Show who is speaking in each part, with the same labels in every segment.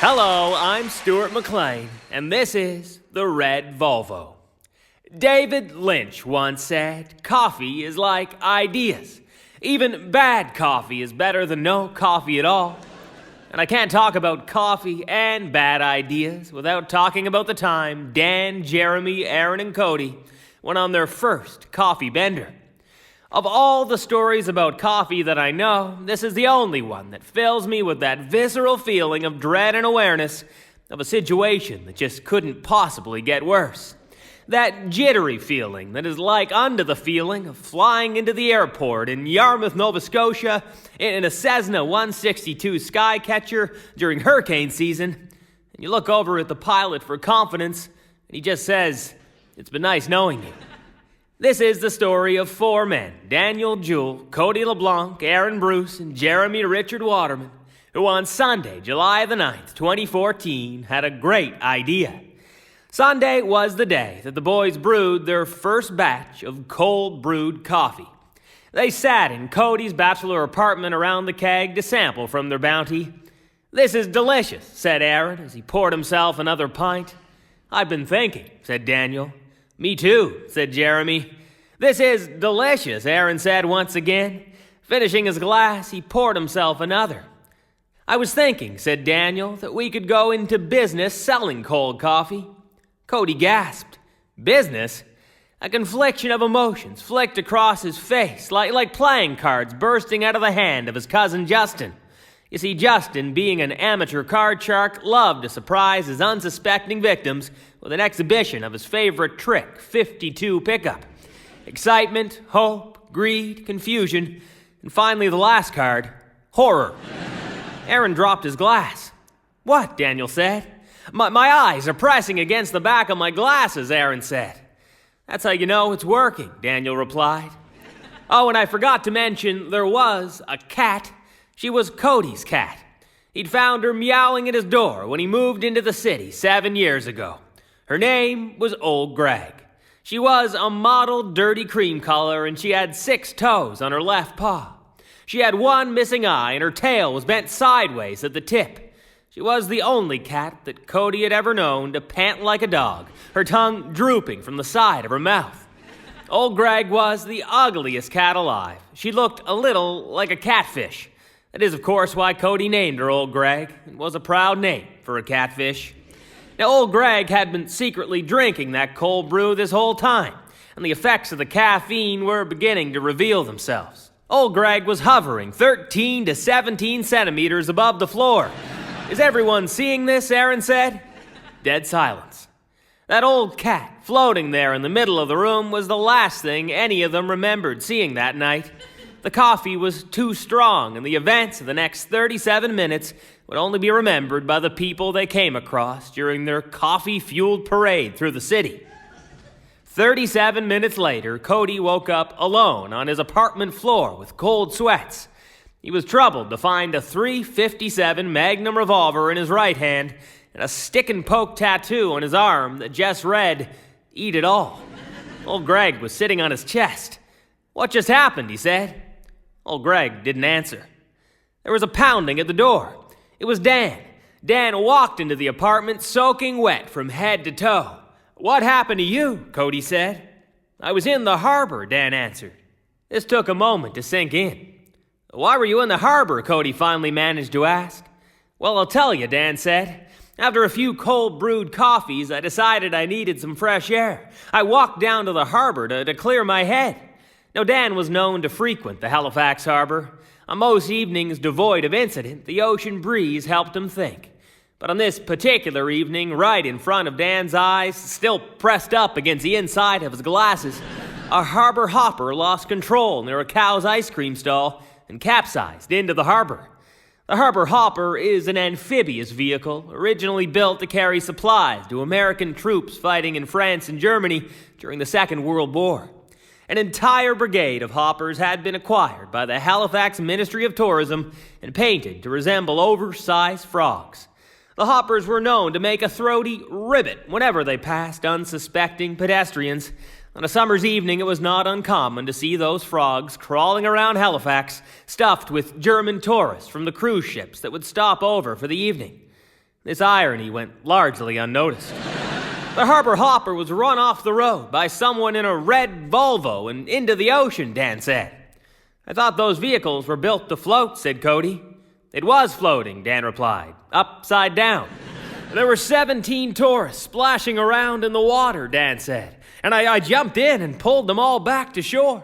Speaker 1: Hello, I'm Stuart McLean, and this is the Red Volvo. David Lynch once said, coffee is like ideas. Even bad coffee is better than no coffee at all. And I can't talk about coffee and bad ideas without talking about the time Dan, Jeremy, Aaron, and Cody went on their first coffee bender. Of all the stories about coffee that I know, this is the only one that fills me with that visceral feeling of dread and awareness of a situation that just couldn't possibly get worse. That jittery feeling that is like unto the feeling of flying into the airport in Yarmouth, Nova Scotia in a Cessna 162 Skycatcher during hurricane season, and you look over at the pilot for confidence, and he just says, "It's been nice knowing you." This is the story of four men, Daniel Jewell, Cody LeBlanc, Aaron Bruce, and Jeremy Richard Waterman, who on Sunday, July the 9th, 2014, had a great idea. Sunday was the day that the boys brewed their first batch of cold-brewed coffee. They sat in Cody's bachelor apartment around the keg to sample from their bounty. "This is delicious," said Aaron as he poured himself another pint. "I've been thinking," said Daniel. "Me too," said Jeremy. "This is delicious," Aaron said once again. Finishing his glass, he poured himself another. "I was thinking," said Daniel, "that we could go into business selling cold coffee." Cody gasped. "Business?" A confliction of emotions flicked across his face, like playing cards bursting out of the hand of his cousin Justin. You see, Justin, being an amateur card shark, loved to surprise his unsuspecting victims with an exhibition of his favorite trick, 52 pickup. Excitement, hope, greed, confusion, and finally the last card, horror. Aaron dropped his glass. "What?" Daniel said. My eyes are pressing against the back of my glasses," Aaron said. "That's how you know it's working," Daniel replied. "Oh, and I forgot to mention there was a cat. She was Cody's cat. He'd found her meowing at his door when he moved into the city 7 years ago. Her name was Old Greg. She was a mottled, dirty cream color, and she had 6 toes on her left paw. She had one missing eye, and her tail was bent sideways at the tip. She was the only cat that Cody had ever known to pant like a dog, her tongue drooping from the side of her mouth. Old Greg was the ugliest cat alive. She looked a little like a catfish. That is, of course, why Cody named her Old Greg. It was a proud name for a catfish. Now, Old Greg had been secretly drinking that cold brew this whole time, and the effects of the caffeine were beginning to reveal themselves. Old Greg was hovering 13 to 17 centimeters above the floor. "Is everyone seeing this?" Aaron said. Dead silence. That old cat floating there in the middle of the room was the last thing any of them remembered seeing that night. The coffee was too strong, and the events of the next 37 minutes would only be remembered by the people they came across during their coffee-fueled parade through the city. 37 minutes later, Cody woke up alone on his apartment floor with cold sweats. He was troubled to find a .357 Magnum revolver in his right hand and a stick-and-poke tattoo on his arm that just read, "Eat it all." Old Greg was sitting on his chest. "What just happened?" he said. Old Greg didn't answer. There was a pounding at the door. It was Dan. Dan walked into the apartment soaking wet from head to toe. "What happened to you?" Cody said. "I was in the harbor," Dan answered. This took a moment to sink in. "Why were you in the harbor?" Cody finally managed to ask. "Well, I'll tell you," Dan said. "After a few cold-brewed coffees, I decided I needed some fresh air. I walked down to the harbor to clear my head." Now, Dan was known to frequent the Halifax harbor. On most evenings devoid of incident, the ocean breeze helped him think. But on this particular evening, right in front of Dan's eyes, still pressed up against the inside of his glasses, a harbor hopper lost control near a cow's ice cream stall and capsized into the harbor. The harbor hopper is an amphibious vehicle originally built to carry supplies to American troops fighting in France and Germany during the Second World War. An entire brigade of hoppers had been acquired by the Halifax Ministry of Tourism and painted to resemble oversized frogs. The hoppers were known to make a throaty ribbit whenever they passed unsuspecting pedestrians. On a summer's evening, it was not uncommon to see those frogs crawling around Halifax, stuffed with German tourists from the cruise ships that would stop over for the evening. This irony went largely unnoticed. The harbor hopper was run off the road by someone in a red Volvo and into the ocean, Dan said. I thought those vehicles were built to float, said Cody. It was floating, Dan replied, upside down. There were 17 tourists splashing around in the water, Dan said, and I jumped in and pulled them all back to shore.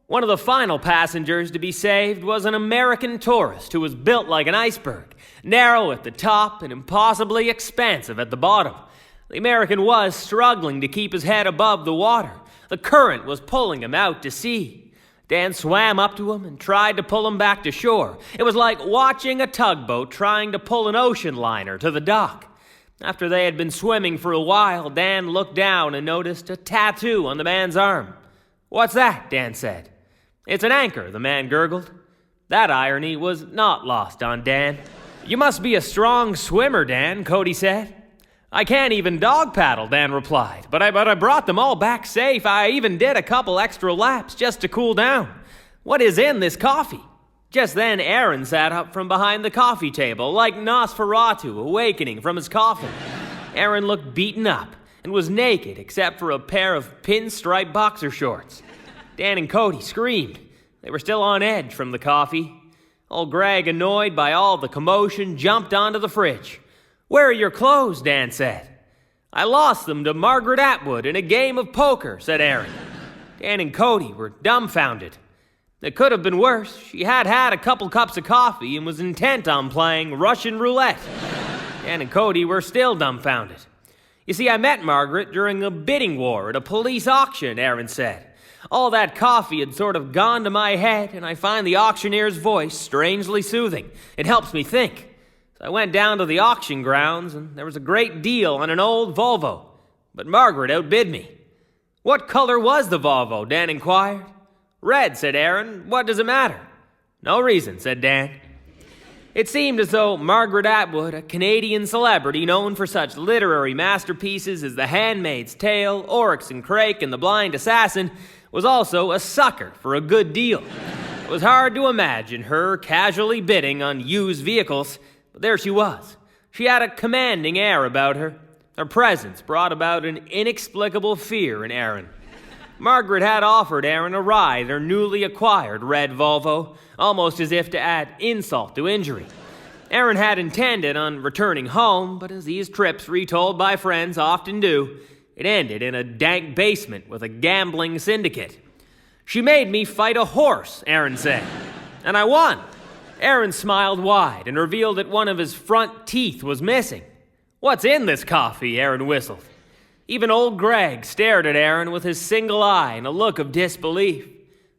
Speaker 1: One of the final passengers to be saved was an American tourist who was built like an iceberg, narrow at the top and impossibly expansive at the bottom. The American was struggling to keep his head above the water. The current was pulling him out to sea. Dan swam up to him and tried to pull him back to shore. It was like watching a tugboat trying to pull an ocean liner to the dock. After they had been swimming for a while, Dan looked down and noticed a tattoo on the man's arm. What's that? Dan said. It's an anchor, the man gurgled. That irony was not lost on Dan. You must be a strong swimmer, Dan, Cody said. I can't even dog paddle, Dan replied, but I brought them all back safe. I even did a couple extra laps just to cool down. What is in this coffee? Just then, Aaron sat up from behind the coffee table, like Nosferatu awakening from his coffin. Aaron looked beaten up and was naked except for a pair of pinstripe boxer shorts. Dan and Cody screamed. They were still on edge from the coffee. Old Greg, annoyed by all the commotion, jumped onto the fridge. Where are your clothes? Dan said. I lost them to Margaret Atwood in a game of poker, said Aaron. Dan and Cody were dumbfounded. It could have been worse. She had had a couple cups of coffee and was intent on playing Russian roulette. Dan and Cody were still dumbfounded. You see, I met Margaret during a bidding war at a police auction, Aaron said. All that coffee had sort of gone to my head, and I find the auctioneer's voice strangely soothing. It helps me think. So I went down to the auction grounds, and there was a great deal on an old Volvo. But Margaret outbid me. What color was the Volvo? Dan inquired. Red, said Aaron. What does it matter? No reason, said Dan. It seemed as though Margaret Atwood, a Canadian celebrity known for such literary masterpieces as The Handmaid's Tale, Oryx and Crake, and The Blind Assassin, was also a sucker for a good deal. It was hard to imagine her casually bidding on used vehicles, but there she was. She had a commanding air about her. Her presence brought about an inexplicable fear in Aaron. Margaret had offered Aaron a ride in her newly acquired red Volvo, almost as if to add insult to injury. Aaron had intended on returning home, but as these trips retold by friends often do, it ended in a dank basement with a gambling syndicate. She made me fight a horse, Aaron said, and I won. Aaron smiled wide and revealed that one of his front teeth was missing. What's in this coffee? Aaron whistled. Even old Greg stared at Aaron with his single eye and a look of disbelief.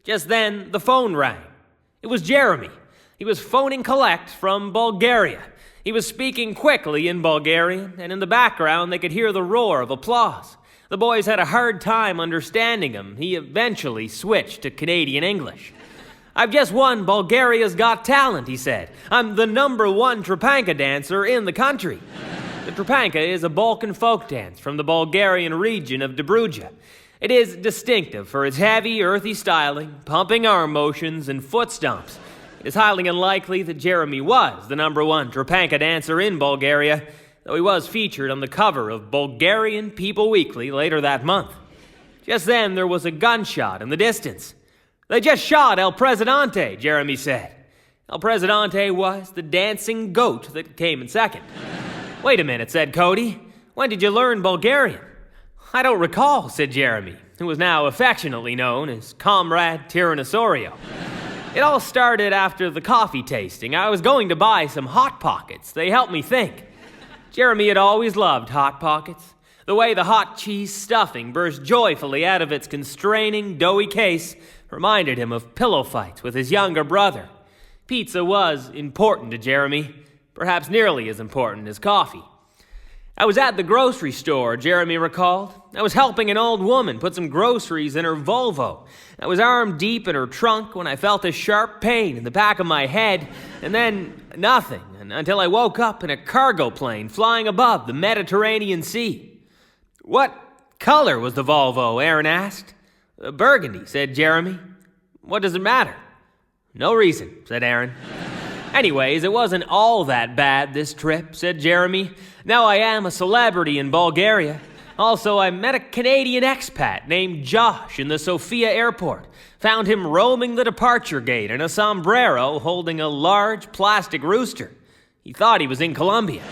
Speaker 1: Just then, the phone rang. It was Jeremy. He was phoning collect from Bulgaria. He was speaking quickly in Bulgarian, and in the background they could hear the roar of applause. The boys had a hard time understanding him. He eventually switched to Canadian English. I've just won Bulgaria's Got Talent, he said. I'm the #1 Trapanka dancer in the country. The Trapanka is a Balkan folk dance from the Bulgarian region of Dobruja. It is distinctive for its heavy, earthy styling, pumping arm motions, and foot stomps. It is highly unlikely that Jeremy was the #1 Trapanka dancer in Bulgaria, though he was featured on the cover of Bulgarian People Weekly later that month. Just then, there was a gunshot in the distance. They just shot El Presidente, Jeremy said. El Presidente was the dancing goat that came in second. Wait a minute, said Cody. When did you learn Bulgarian? I don't recall, said Jeremy, who was now affectionately known as Comrade Tyrannosaurio. It all started after the coffee tasting. I was going to buy some Hot Pockets. They helped me think. Jeremy had always loved Hot Pockets. The way the hot cheese stuffing burst joyfully out of its constraining, doughy case reminded him of pillow fights with his younger brother. Pizza was important to Jeremy, perhaps nearly as important as coffee. I was at the grocery store, Jeremy recalled. I was helping an old woman put some groceries in her Volvo. I was arm deep in her trunk when I felt a sharp pain in the back of my head, and then nothing until I woke up in a cargo plane flying above the Mediterranean Sea. What color was the Volvo? Aaron asked. Burgundy, said Jeremy. What does it matter? No reason, said Aaron. Anyways, it wasn't all that bad this trip, said Jeremy. Now I am a celebrity in Bulgaria. Also, I met a Canadian expat named Josh in the Sofia airport. Found him roaming the departure gate in a sombrero holding a large plastic rooster. He thought he was in Colombia.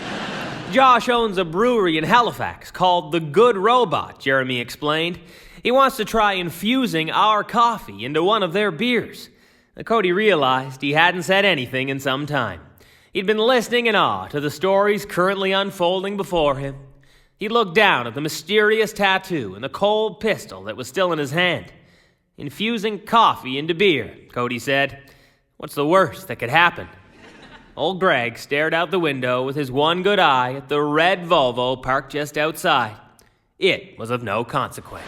Speaker 1: Josh owns a brewery in Halifax called The Good Robot, Jeremy explained. He wants to try infusing our coffee into one of their beers. Cody realized he hadn't said anything in some time. He'd been listening in awe to the stories currently unfolding before him. He looked down at the mysterious tattoo and the cold pistol that was still in his hand. Infusing coffee into beer, Cody said. What's the worst that could happen? Old Greg stared out the window with his one good eye at the red Volvo parked just outside. It was of no consequence.